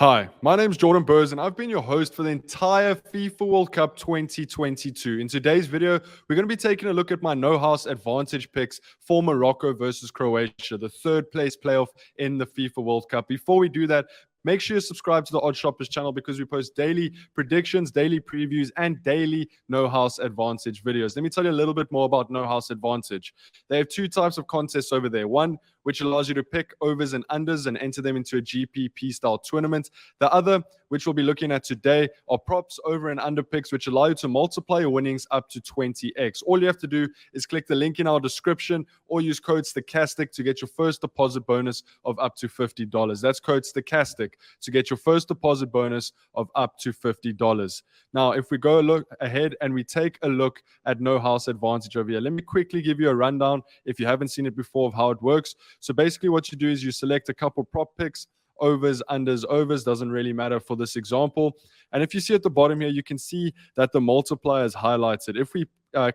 Hi, my name's Jordan Buhrs, and I've been your host for the entire FIFA World Cup 2022. In today's video, we're going to be taking a look at my no-house advantage picks for Morocco versus Croatia, the third place playoff in the FIFA World Cup. Before we do that, make sure you subscribe to the Odd Shoppers channel because we post daily predictions, daily previews, and daily no-house advantage videos. Let me tell you a little bit more about no-house advantage. They have two types of contests over there. One, which allows you to pick overs and unders and enter them into a GPP-style tournament. The other, which we'll be looking at today, are props over and under picks, which allow you to multiply your winnings up to 20x. All you have to do is click the link in our description or use code STOCHASTIC to get your first deposit bonus of up to $50. That's code STOCHASTIC to get your first deposit bonus of up to $50. Now, if we go look ahead and we take a look at no house advantage over here, let me quickly give you a rundown, if you haven't seen it before, of how it works. So basically what you do is you select a couple prop picks, overs, unders, overs, doesn't really matter for this example. And if you see at the bottom here, you can see that the multiplier is highlighted. If we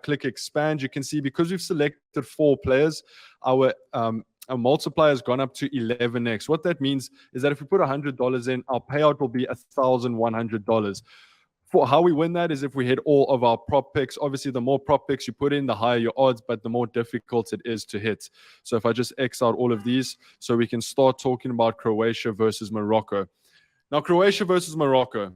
click expand, you can see because we've selected 4 players, our multiplier has gone up to 11x. What that means is that if we put $100 in, our payout will be $1,100. For how we win that is if we hit all of our prop picks. Obviously, the more prop picks you put in, the higher your odds, but the more difficult it is to hit. So if I just X out all of these, so we can start talking about Croatia versus Morocco. Now, Croatia versus Morocco.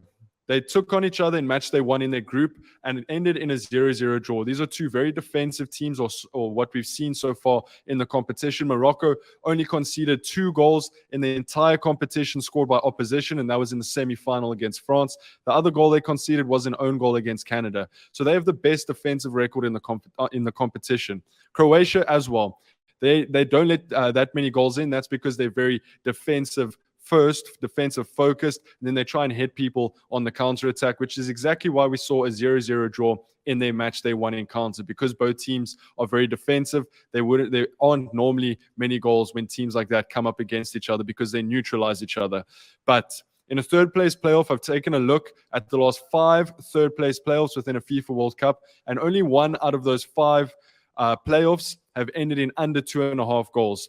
They took on each other in match day 1 in their group, and it ended in a 0-0 draw. These are two very defensive teams, or what we've seen so far in the competition. Morocco only conceded 2 goals in the entire competition scored by opposition, and that was in the semi-final against France. The other goal they conceded was an own goal against Canada. So they have the best defensive record in the competition. Croatia as well. They don't let that many goals in. That's because they're very defensive focused, and then they try and hit people on the counter attack, which is exactly why we saw a 0-0 draw in their match day 1 encounter, because both teams are very defensive. There aren't normally many goals when teams like that come up against each other because they neutralize each other. But in a third place playoff, I've taken a look at the last 5 third place playoffs within a FIFA World Cup, and only 1 out of those 5 playoffs have ended in under 2.5 goals.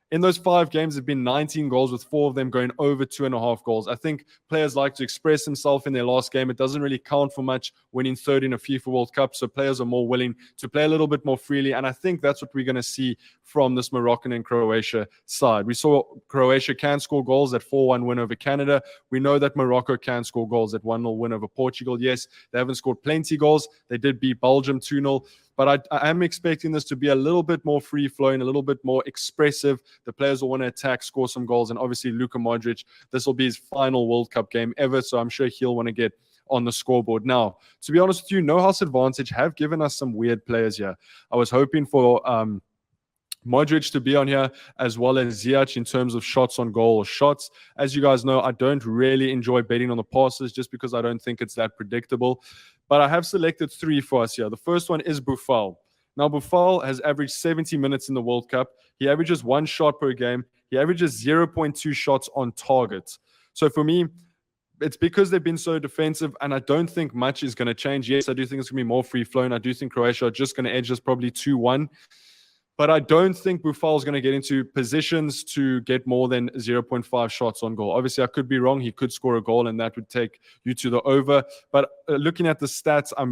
In those 5 games, there have been 19 goals, with 4 of them going over 2.5 goals. I think players like to express themselves in their last game. It doesn't really count for much winning third in a FIFA World Cup, so players are more willing to play a little bit more freely, and I think that's what we're going to see from this Moroccan and Croatia side. We saw Croatia can score goals at 4-1 win over Canada. We know that Morocco can score goals at 1-0 win over Portugal. Yes, they haven't scored plenty goals. They did beat Belgium 2-0. But I am expecting this to be a little bit more free-flowing, a little bit more expressive. The players will want to attack, score some goals, and obviously Luka Modric, this will be his final World Cup game ever, so I'm sure he'll want to get on the scoreboard. Now, to be honest with you, no house advantage have given us some weird players here. I was hoping for Modric to be on here, as well as Ziyech in terms of shots on goal or shots. As you guys know, I don't really enjoy betting on the passes just because I don't think it's that predictable. But I have selected 3 for us here. The first one is Buffal. Now, Buffal has averaged 70 minutes in the World Cup. He averages 1 shot per game. He averages 0.2 shots on target. So for me, it's because they've been so defensive, and I don't think much is going to change. Yes, I do think it's going to be more free-flowing. I do think Croatia are just going to edge us probably 2-1. But I don't think Buffal is going to get into positions to get more than 0.5 shots on goal. Obviously, I could be wrong. He could score a goal, and that would take you to the over. But looking at the stats, I'm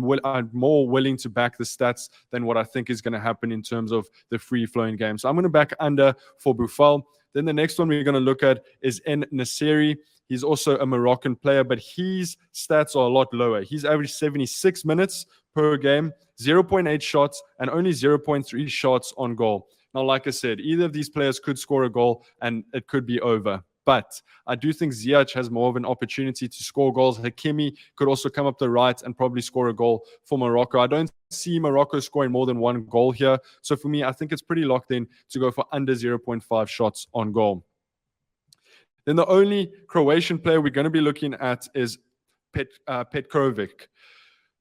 more willing to back the stats than what I think is going to happen in terms of the free-flowing game. So I'm going to back under for Buffal. Then the next one we're going to look at is Nasseri. He's also a Moroccan player, but his stats are a lot lower. He's averaged 76 minutes per game, 0.8 shots, and only 0.3 shots on goal. Now, like I said, either of these players could score a goal, and it could be over. But I do think Ziyech has more of an opportunity to score goals. Hakimi could also come up the right and probably score a goal for Morocco. I don't see Morocco scoring more than 1 goal here. So for me, I think it's pretty locked in to go for under 0.5 shots on goal. Then the only Croatian player we're going to be looking at is Petrovic.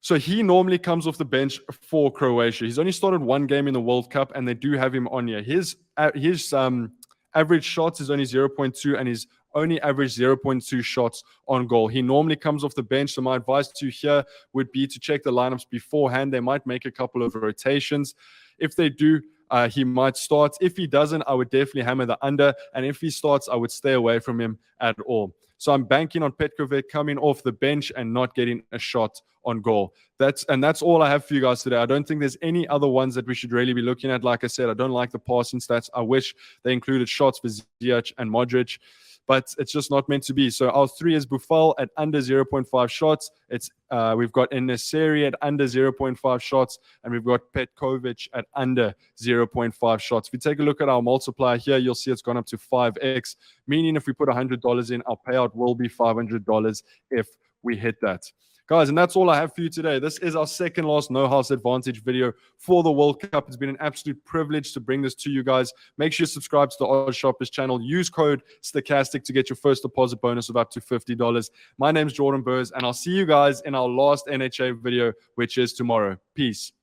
So he normally comes off the bench for Croatia. He's only started 1 game in the World Cup, and they do have him on here. His average shots is only 0.2, and he's only averaged 0.2 shots on goal. He normally comes off the bench, so my advice to you here would be to check the lineups beforehand. They might make a couple of rotations. If they do, he might start. If he doesn't, I would definitely hammer the under, and if he starts, I would stay away from him at all. So I'm banking on Petkovic coming off the bench and not getting a shot on goal. That's all I have for you guys today. I don't think there's any other ones that we should really be looking at. Like I said, I don't like the passing stats. I wish they included shots for Ziyech and Modric, but it's just not meant to be. So our 3 is Buffal at under 0.5 shots. We've got Enesiri at under 0.5 shots, and we've got Petkovic at under 0.5 shots. If you take a look at our multiplier here, you'll see it's gone up to 5x, meaning if we put $100 in, our payout will be $500 if we hit that. Guys, and that's all I have for you today. This is our second last No House Advantage video for the World Cup. It's been an absolute privilege to bring this to you guys. Make sure you subscribe to the Odds Shoppers channel. Use code STOCHASTIC to get your first deposit bonus of up to $50. My name's Jordan Buhrs, and I'll see you guys in our last NHA video, which is tomorrow. Peace.